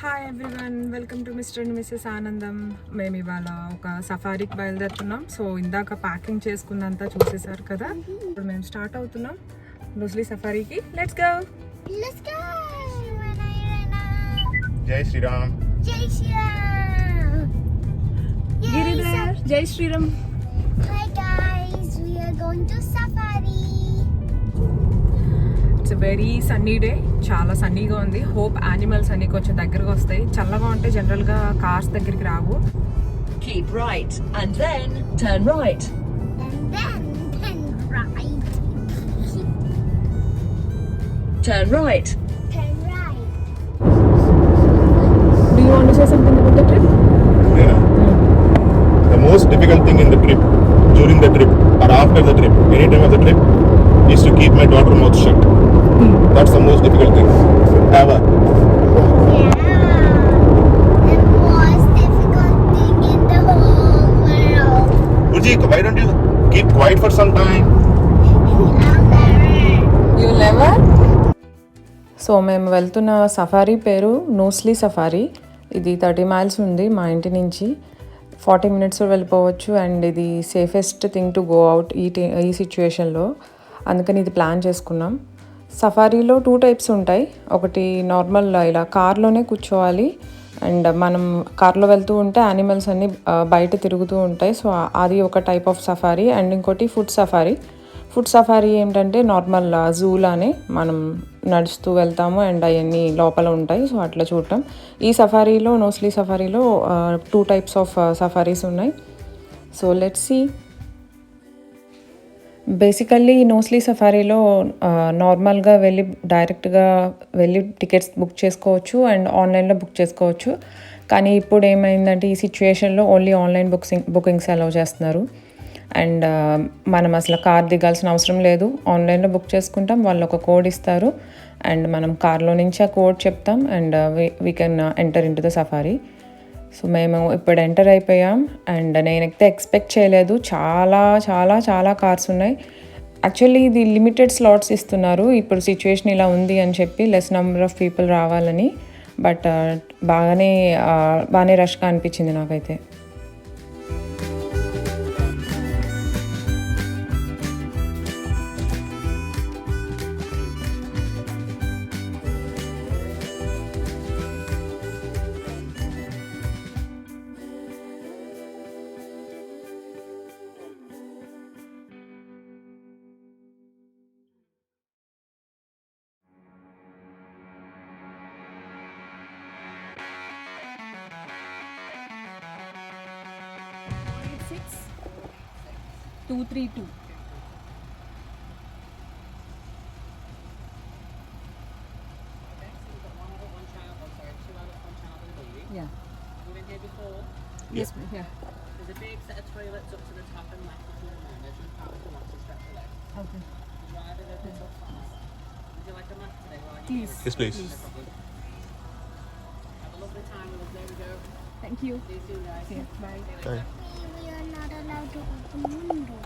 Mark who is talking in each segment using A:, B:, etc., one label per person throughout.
A: Hi everyone, welcome to Mr and Mrs Anandam. మేము ఇవాళ ఒక సఫారీకి బయలుదేరుతున్నాం. సో ఇందాక ప్యాకింగ్ చేసుకున్నంతా చూసేసారు కదా. ఇప్పుడు మేము స్టార్ట్ అవుతున్నాం నూస్లీ సఫారీకి. Let's go.
B: జై శ్రీరామ్.
C: జై శ్రీరామ్.
A: గిరిధర్, జై Shriram.
C: Hi guys, we are going to safari.
A: It's very sunny day, చాలా సన్నీగా ఉంది. హోప్ యానిమల్స్ అన్ని కొంచెం దగ్గరకు వస్తాయి. చల్లగా ఉంటే జనరల్గా కార్స్ దగ్గరికి రావు.
D: Keep right and then turn right.
C: And then right.
D: Turn right.
C: Turn right.
A: Do you want to say something about the trip?
B: Yeah. The most difficult thing in the trip, during the trip or after the trip, any time of the trip, is to keep my daughter mouth shut. That's the most difficult thing ever.
C: Yeah. The most difficult thing in the whole world.
B: Uji, why don't you keep quiet for some time?
C: I'll never.
A: You never. So మేము వెళ్తున్న safari పేరు నూస్లీ safari. ఇది 30 miles ఉంది మా ఇంటి నుంచి. 40 మినిట్స్లో వెళ్ళిపోవచ్చు. అండ్ ఇది safest thing to go out ఈ సిచ్యువేషన్లో. అందుకని ఇది ప్లాన్ చేసుకున్నాం. సఫారీలో 2 టైప్స్ ఉంటాయి. ఒకటి నార్మల్ ఇలా కార్లోనే కూర్చోవాలి, అండ్ మనం కార్లో వెళ్తూ ఉంటే యానిమల్స్ అన్నీ బయట తిరుగుతూ ఉంటాయి. సో అది ఒక టైప్ ఆఫ్ సఫారీ. అండ్ ఇంకోటి ఫుడ్ సఫారీ. ఫుడ్ సఫారీ ఏంటంటే నార్మల్ జూలానే మనం నడుస్తూ వెళ్తాము అండ్ అవన్నీ లోపల ఉంటాయి. సో అట్లా చూడటం. ఈ సఫారీలో, నూస్లీ సఫారీలో 2 టైప్స్ ఆఫ్ సఫారీస్ ఉన్నాయి. So let's see. బేసికల్లీ నూస్లీ సఫారీలో నార్మల్గా డైరెక్ట్గా వెళ్ళి టికెట్స్ బుక్ చేసుకోవచ్చు అండ్ ఆన్లైన్లో బుక్ చేసుకోవచ్చు. కానీ ఇప్పుడు ఏమైందంటే ఈ సిచ్యువేషన్లో ఓన్లీ ఆన్లైన్ బుకింగ్స్ అలౌ చేస్తున్నారు. అండ్ మనం అసలు కార్ దిగాల్సిన అవసరం లేదు. ఆన్లైన్లో బుక్ చేసుకుంటాం, వాళ్ళు ఒక కోడ్ ఇస్తారు అండ్ మనం కార్లో నుంచి ఆ కోడ్ చెప్తాం and we can enter in to the safari. So మేము ఇప్పుడు ఎంటర్ అయిపోయాం. అండ్ నేనైతే ఎక్స్పెక్ట్ చేయలేదు, చాలా చాలా చాలా కార్స్ ఉన్నాయి. యాక్చువల్లీ ఇది లిమిటెడ్ స్లాట్స్ ఇస్తున్నారు ఇప్పుడు సిచ్యువేషన్ ఇలా ఉంది అని చెప్పి, లెస్ నెంబర్ ఆఫ్ పీపుల్ రావాలని. బట్ బాగానే రష్గా అనిపించింది నాకైతే. Yeah.
D: We've been here before.
A: Yes, yeah.
D: There's a big set of toilets up to the top and left if you remember. There's one part if you want to stretch your legs.
A: Okay.
D: Drive a little bit up fast. Would you like a mat today while you're
A: Please.
D: here?
B: Yes, please.
D: No problem. Have a lovely time with us. There we go.
A: Thank you.
D: See you soon, guys.
A: Yeah, bye.
D: See you later.
C: We are not allowed to open the window.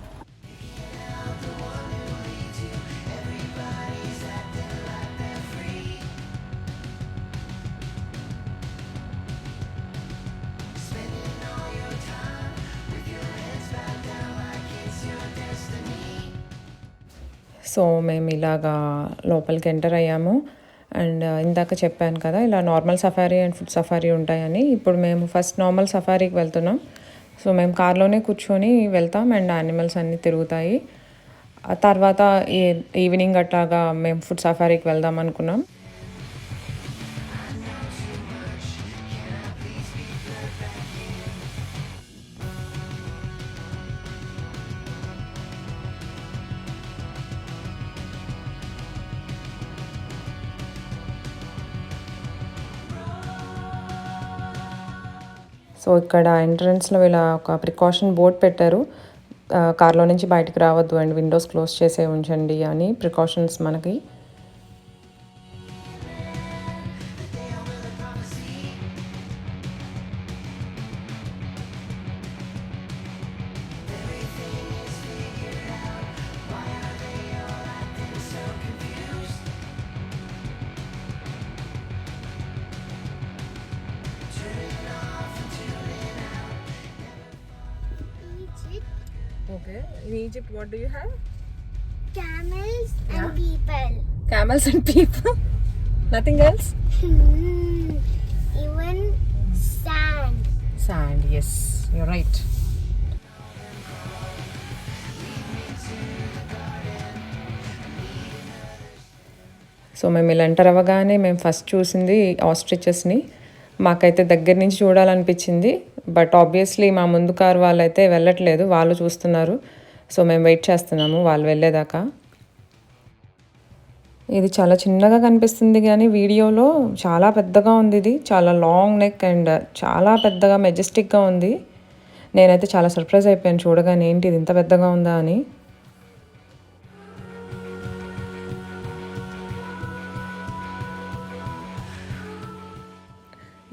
A: So మేము ఇలాగా లోపలికి enter అయ్యాము. And ఇందాక చెప్పాను కదా ఇలా normal safari and food safari ఉంటాయని. ఇప్పుడు మేము ఫస్ట్ నార్మల్ సఫారీకి వెళ్తున్నాం. సో మేము కార్లోనే కూర్చొని వెళ్తాం అండ్ యానిమల్స్ అన్నీ తిరుగుతాయి. ఆ తర్వాత ఈవినింగ్ అట్లాగా మేము ఫుడ్ సఫారీకి వెళ్దాం అనుకున్నాం. సో ఇక్కడ ఎంట్రన్స్లో ఇలా ఒక ప్రికాషన్ బోర్డ్ పెట్టారు. కార్లో నుంచి బయటకు రావద్దు అండ్ విండోస్ క్లోజ్ చేసే ఉంచండి అని ప్రికాషన్స్ మనకి. Okay. In Egypt, what do you have?
C: Camels
A: Yeah.
C: and people.
A: Camels and people. Nothing else?
C: Even sand.
A: Sand, yes. You're right. So మేము ఇలా ఎంటర్ అవ్వగానే మేము ఫస్ట్ చూసింది ఆస్ట్రిచెస్ని. మాకైతే దగ్గర నుంచి చూడాలనిపించింది. బట్ ఆబ్వియస్లీ మా ముందు కారు వాళ్ళైతే వెళ్ళట్లేదు, వాళ్ళు చూస్తున్నారు. సో మేము వెయిట్ చేస్తున్నాము వాళ్ళు వెళ్ళేదాకా. ఇది చాలా చిన్నగా కనిపిస్తుంది కానీ వీడియోలో చాలా పెద్దగా ఉంది. ఇది చాలా లాంగ్ నెక్ అండ్ చాలా పెద్దగా మెజెస్టిక్గా ఉంది. నేనైతే చాలా సర్ప్రైజ్ అయిపోయాను చూడగానే, ఏంటి ఇది ఇంత పెద్దగా ఉందా అని.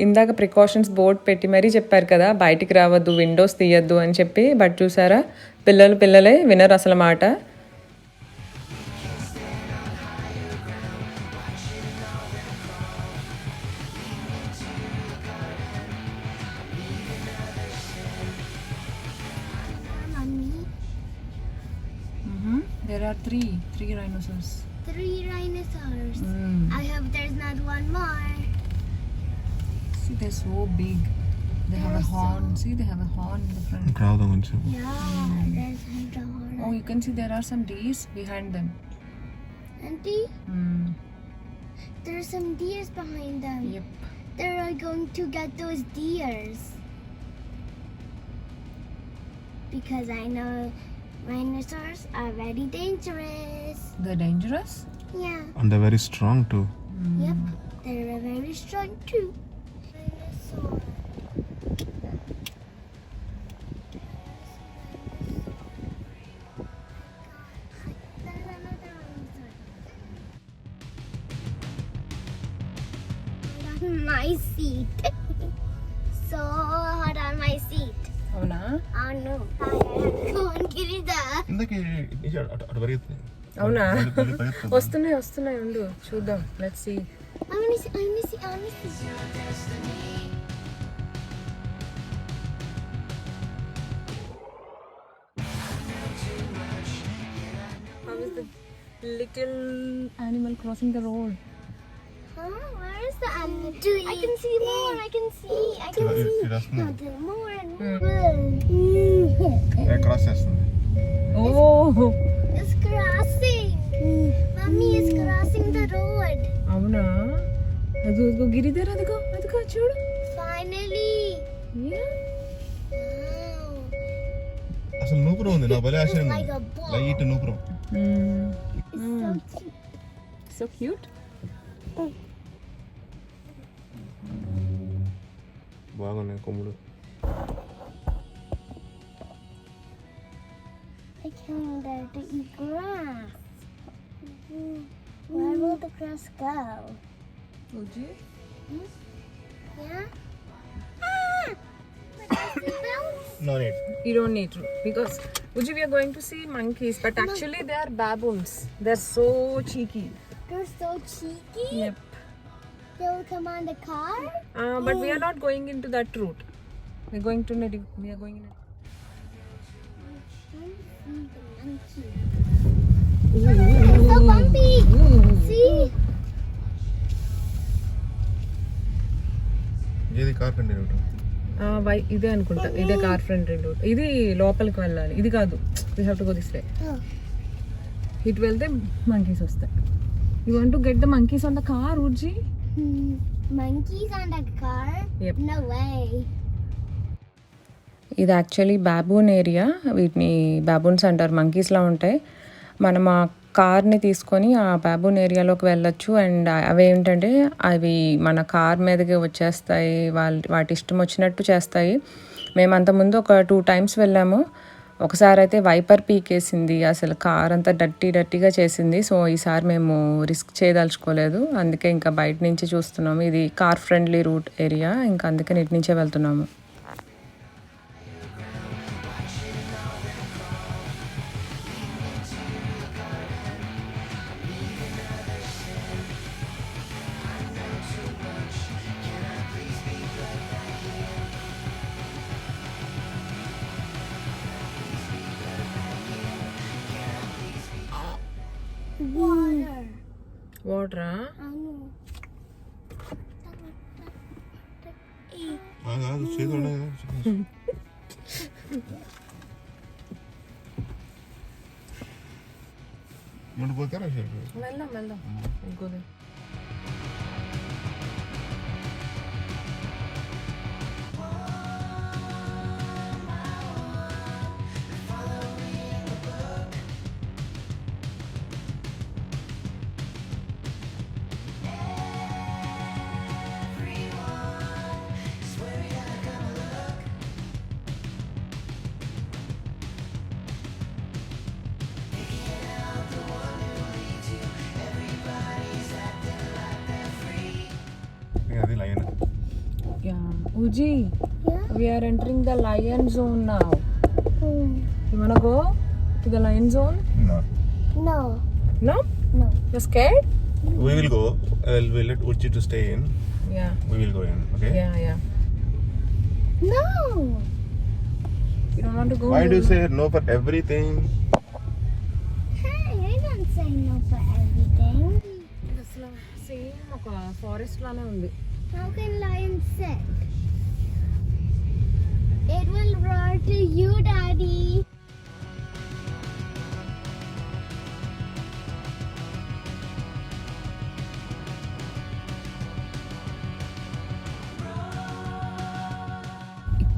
A: ఇందాక ప్రికాషన్స్ బోర్డ్ పెట్టి మరీ చెప్పారు కదా బయటికి రావద్దు, విండోస్ తీయద్దు అని చెప్పి. బట్ చూసారా, పిల్లలే వినరు అసలు మాట.
C: Mommy,
A: There are three rhinoceros.
C: 3 rhinoceros. I hope there's not one more.
A: See, they're so big. They have a horn. See, they have a horn in the front.
B: Crowd కొంచెం.
C: Yeah, there's the horn.
A: Oh, you can see there are some deers behind them.
C: Auntie, there are some deers behind them.
A: Yep.
C: They're going to get those deers. Because I know rhinoceros are very dangerous.
A: They're dangerous.
C: Yeah.
B: And they're very strong too.
C: Yep. They're very strong too. Dinosaur. There's another dinosaur. Hot on my seat. So hot on my seat.
A: అవునా?
C: Oh no. Go on, Girida.
B: ఇందాక అటు పరిగెత్తుంది.
A: అవునా?
B: మళ్ళీ పరిగెత్తుంది.
A: వస్తున్నాయి ఉండు చూద్దాం. Let's see.
C: I wanna see.
A: How is the little animal crossing the road?
C: Huh? Where is the animal? I can see more. I can see.
B: ఇది వస్తుంది.
C: No, there's more and more.
B: Cross చేస్తుంది.
A: Oh,
C: It's crossing. Mommy is crossing the road.
A: అవునా? అదిగో గిరిధర్, అదిగో చూడు.
C: Finally.
A: Yeah.
C: Wow.
B: అసలు నూపురం ఉంది. నా భలే ఆశ్చర్యం
C: Like a ball.
B: లైట్ నూపురం.
C: It's so cute.
A: So cute.
B: బాగున్నాయి కొమ్ముడు.
C: I came there to eat grass. Where will the grass go?
A: Uji?
C: Yeah? Ah! But I see bounce.
B: No need.
A: You don't need to, because Uji, we are going to see monkeys, but actually they are baboons. They're so cheeky.
C: They're so cheeky.
A: Yep.
C: They will come on the car.
A: But we are not going into that route. We are going in.
C: It's so bumpy. See?
B: ఏది carpenter ఒకటి.
A: ఇదే అనుకుంటా, ఇదే car front road. ఇది లోపలికి వెళ్ళాలి, ఇది కాదు. We have to go this way.
C: Oh.
A: ఇటు వెళ్తే మంకీస్ వస్తాయి. You want to get the monkeys on the car, ఉజ్జి?
C: Monkeys on the car?
A: Yep.
C: No way.
A: ఇది యాక్చువల్లీ బాబూన్ ఏరియా. వీటిని బాబూన్స్ అంటారు, మంకీస్లా ఉంటాయి. మనం ఆ కార్ని తీసుకొని ఆ బాబూన్ ఏరియాలోకి వెళ్ళొచ్చు. అండ్ అవి ఏంటంటే అవి మన కార్ మీదకి వచ్చేస్తాయి, వాటి ఇష్టం వచ్చినట్టు చేస్తాయి. మేము అంతకుముందు ఒక 2 times వెళ్ళాము. ఒకసారి అయితే వైపర్ పీకేసింది, అసలు కార్ అంతా డర్టీగా చేసింది. సో ఈసారి మేము రిస్క్ చేయదలుచుకోలేదు, అందుకే ఇంకా బయట నుంచి చూస్తున్నాము. ఇది కార్ ఫ్రెండ్లీ రూట్ ఏరియా, ఇంకా అందుకని ఇటు నుంచే వెళ్తున్నాము. వాటరా?
C: అవును.
A: వెళ్దాం వెళ్దాం ఇంకోది.
B: అది line.
A: Yeah. Uji,
C: Yeah.
A: we are entering the lion zone now.
C: Hmm.
A: You wanna go to the lion zone?
B: No.
C: No.
A: No?
C: No.
A: You're scared?
B: We will go. We'll let Uchi to stay in.
A: Yeah.
B: We will go in. Okay.
A: Yeah.
C: No.
A: You don't want to go?
B: Why do you say no for everything?
C: Hey, I don't say no for everything.
A: అసలు same ఒక forest లానే ఉంది.
C: How can lion sit? It will roar to you, Daddy.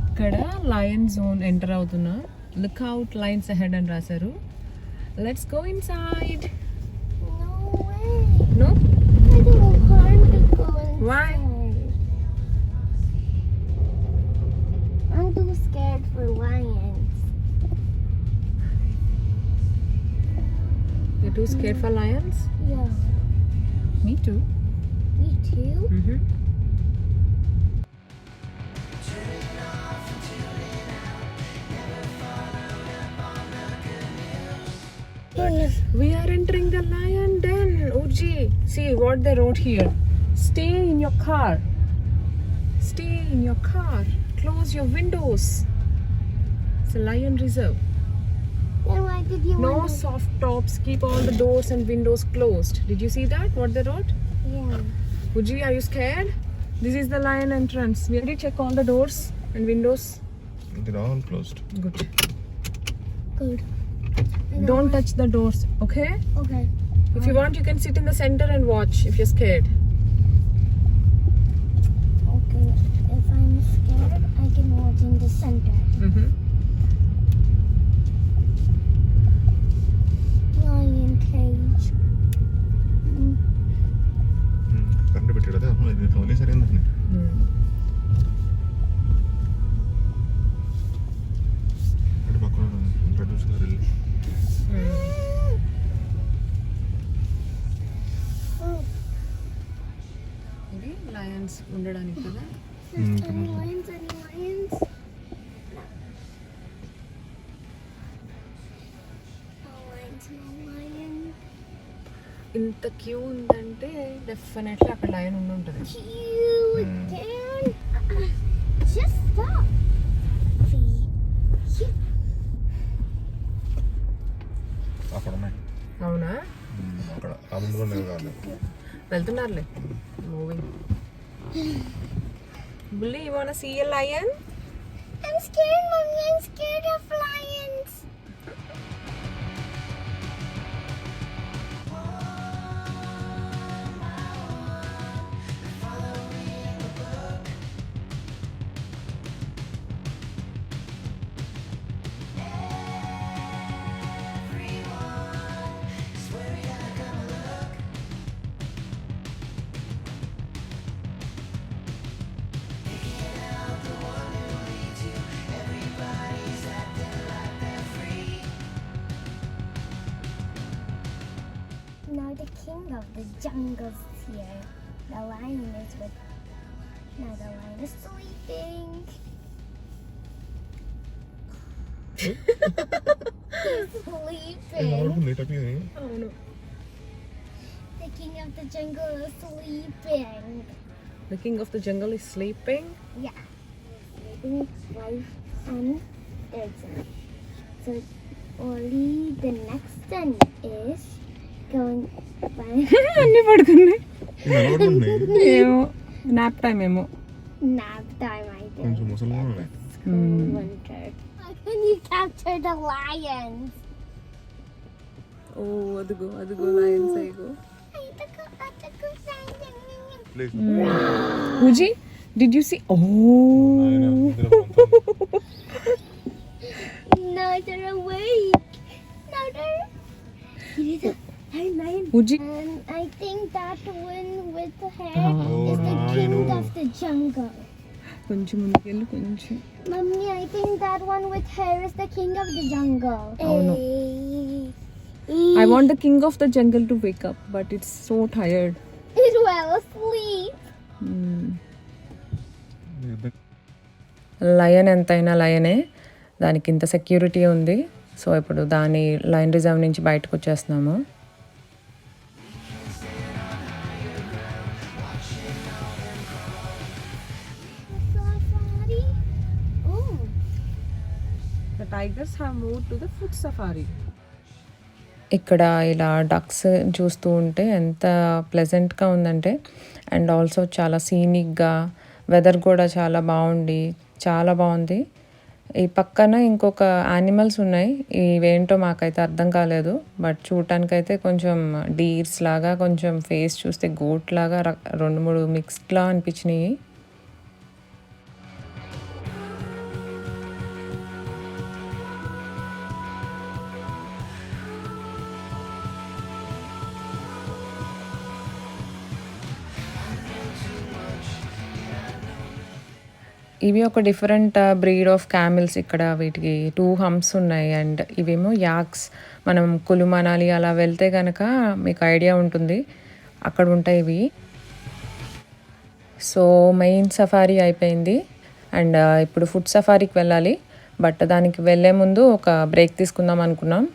A: ఇక్కడ lion zone enter అవుతున్నా. Look out Lions ahead అని రాశారు. Let's go inside.
C: No way.
A: No?
C: I don't want to go inside.
A: Why?
C: I'm too scared for lions.
A: You're too scared for lions?
C: Yeah.
A: Me too.
C: Me too.
A: Mm-hmm. We are entering the lion den. Uji, see what they wrote here. Stay in your car. Stay in your car. Close your windows. It's a lion reserve.
C: Then why did you
A: No
C: want to...
A: soft tops. Keep all the doors and windows closed. Did you see that? What they wrote?
C: Yeah.
A: Uji, are you scared? This is the lion entrance. We already check all the doors and windows.
B: They're all closed.
A: Good.
C: Good.
A: Don't touch the doors, okay?
C: Okay.
A: If you want, you can sit in the center and watch if you're scared.
C: Okay. If I'm scared, I can watch in the center.
A: Mm-hmm.
C: Lion cage.
B: Current పెట్టాడు అదే ఇది only సరే ఏంటంటే ఇటు పక్కన red చూస్తున్నారు వెళ్ళి
A: ఇది లయన్స్ ఉండడానికి కదా.
C: Any lions? Any lions? No lions. No lions.
A: ఇంత క్యూ ఉందంటే డెఫినెట్లీ అక్కడ లయన్ ఉండి ఉంటుంది.
C: Cute, dude. Just stop. See.
B: అక్కడ ఉన్నాయి
A: అవునా?
B: అక్కడ ఆ ముందులో ఉన్నాయి కాదు
A: వెళ్తున్నారులే. Moving. Bully, you wanna see a lion?
C: I'm scared, Mommy. I'm scared of lions. Now the king of the jungle's here. The lion is with. Now the lion is sleeping. He's sleeping.
B: Late అయిపోయింది
A: అవును.
C: The king of the jungle is sleeping.
A: The king of the jungle is sleeping.
C: Yeah. Sleeping wife and third son. So only the next son is going
A: అన్నీ పడుకున్నాయి
B: నిలబడుకుంటున్నాయి
A: ఏమో nap time ఏమో
C: nap time, I think.
B: కొంచెం ముసలిగా ఉన్నాయి
C: Winter. Can you capture the lions?
A: ఓ అదిగో అదిగో lions అయ్యో
B: please
A: Pooji did you see oh
C: No, they're awake. No, they're. Hey, lion.
A: Pooji
C: And I think that one with the hair is the king of the jungle.
A: కొంచెం ముందుకెళ్ళి కొంచెం
C: Mommy, I think that one with hair is the king of the jungle.
A: Oh, no. I want the king of the jungle to wake up, but it's so tired.
C: It's well asleep.
A: Lion ఎంతైనా లయనే, దానికి ఇంత security ఉంది. So ఇప్పుడు దాని lion reserve నుంచి బయటకు వచ్చేస్తున్నాము.
C: Safari. Oh.
A: The tigers have moved to the food safari. ఇక్కడ ఇలా డక్స్ చూస్తూ ఉంటే ఎంత ప్లెజెంట్గా ఉందంటే, అండ్ ఆల్సో చాలా సీనిక్గా, వెదర్ కూడా చాలా బాగుంది, చాలా బాగుంది. ఈ పక్కన ఇంకొక యానిమల్స్ ఉన్నాయి, ఇవేంటో మాకైతే అర్థం కాలేదు. బట్ చూడటానికైతే కొంచెం డీర్స్ లాగా, కొంచెం ఫేస్ చూస్తే గోట్ లాగా 2-3 మిక్స్డ్లా అనిపించినాయి. ఇవి ఒక డిఫరెంట్ బ్రీడ్ ఆఫ్ క్యామిల్స్. ఇక్కడ వీటికి 2 హంప్స్ ఉన్నాయి. అండ్ ఇవేమో యాక్స్. మనం కులు మనాలి అలా వెళ్తే కనుక మీకు ఐడియా ఉంటుంది, అక్కడ ఉంటాయి ఇవి. సో మెయిన్ సఫారీ అయిపోయింది అండ్ ఇప్పుడు ఫుడ్ సఫారీకి వెళ్ళాలి. బట్ దానికి వెళ్ళే ముందు ఒక బ్రేక్ తీసుకుందాం అనుకున్నాం.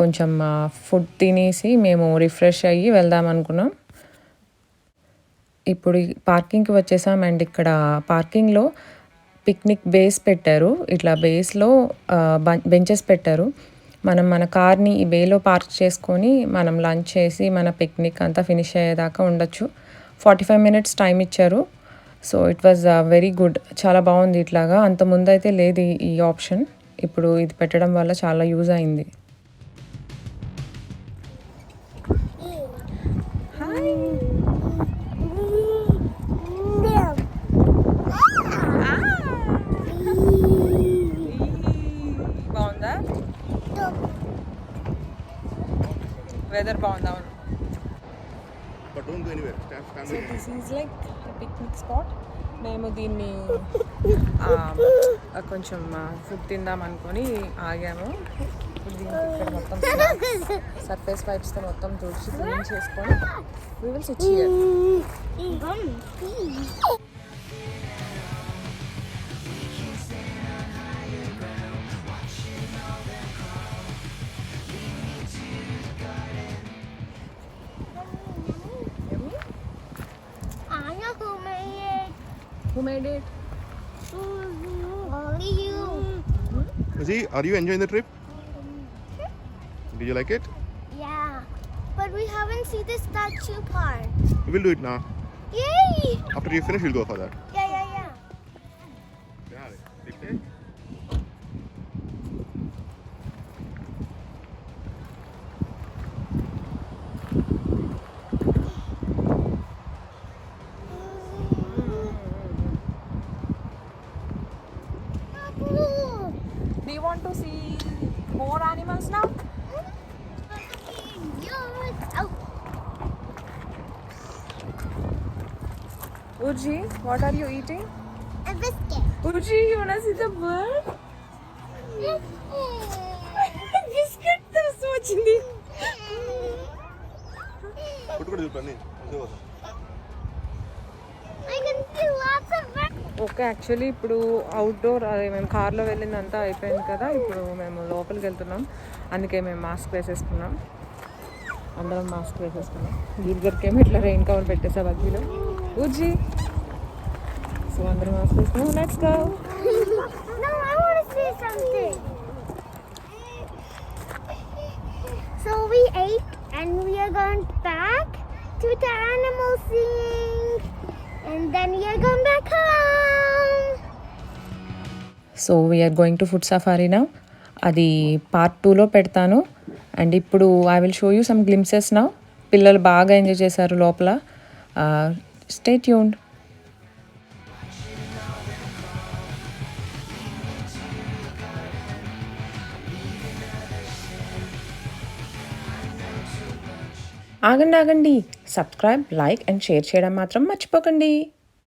A: కొంచెం ఫుడ్ తినేసి మేము రిఫ్రెష్ అయ్యి వెళ్దాం అనుకున్నాం. ఇప్పుడు పార్కింగ్కి వచ్చేసాం. అండ్ ఇక్కడ పార్కింగ్లో పిక్నిక్ బేస్ పెట్టారు. ఇట్లా బేస్లో బెంచెస్ పెట్టారు. మనం మన కార్ని ఈ బేలో పార్క్ చేసుకొని మనం లంచ్ చేసి మన పిక్నిక్ అంతా ఫినిష్ అయ్యేదాకా ఉండొచ్చు. 45 minutes టైం ఇచ్చారు. So it was very good, చాలా బాగుంది. ఇట్లాగా అంతకుముందు అయితే లేదు ఈ ఆప్షన్, ఇప్పుడు ఇది పెట్టడం వల్ల చాలా యూజ్ అయింది. బాగుందా? వెదర్ బాగుందా?
B: But don't go anywhere. Stand with me.
A: This is like picnic spot. మేము దీన్ని కొంచెం ఫుడ్ తిందాం అనుకొని ఆగాము. ఇప్పుడు దీనికి ఇక్కడ మొత్తం సర్ఫేస్ పైప్స్తో మొత్తం తుడిచి క్లీన్ చేసుకొని we will sit here.
C: I know who made it.
A: Who made it?
C: Only you.
B: See, are you enjoying the trip? Did you like it?
C: Yeah. But we haven't seen the statue part.
B: We will do it now.
C: Yay!
B: After you finish, we'll go for that.
C: Yeah, yeah, yeah.
A: Do you want to see more animals now?
C: Oh,
A: Urji, what are you eating?
C: a biscuit.
A: Urji, you wanna see the bird? Biscuit so వచ్చింది.
C: I can see lots of birds.
A: Okay, actually ఇప్పుడు outdoor అదే మేము కార్లో వెళ్ళిందంతా అయిపోయింది కదా, ఇప్పుడు మేము లోపలికి వెళ్తున్నాం. అందుకే మేము మాస్క్ వేసేసుకున్నాం, అందరం మాస్క్ వేసేసుకున్నాం. గిరిగరికేమో ఇట్లా రెయిన్ కవర్ పెట్టేసా బగ్గీలో. ఊర్జీ, సో అందరం మాస్క్ వేసుకున్నాం. Let's go.
C: No, I want to see something. So we ate and we are going back to the animal seeing, and then we are going back home.
A: So we're going to food safari now. అది part 2లో పెడతాను. And ఇప్పుడు I will show you some glimpses now. పిల్లలు బాగా enjoy చేశారు లోపల. Stay tuned. ఆగండి, subscribe, like and share చేయడం మాత్రం మర్చిపోకండి.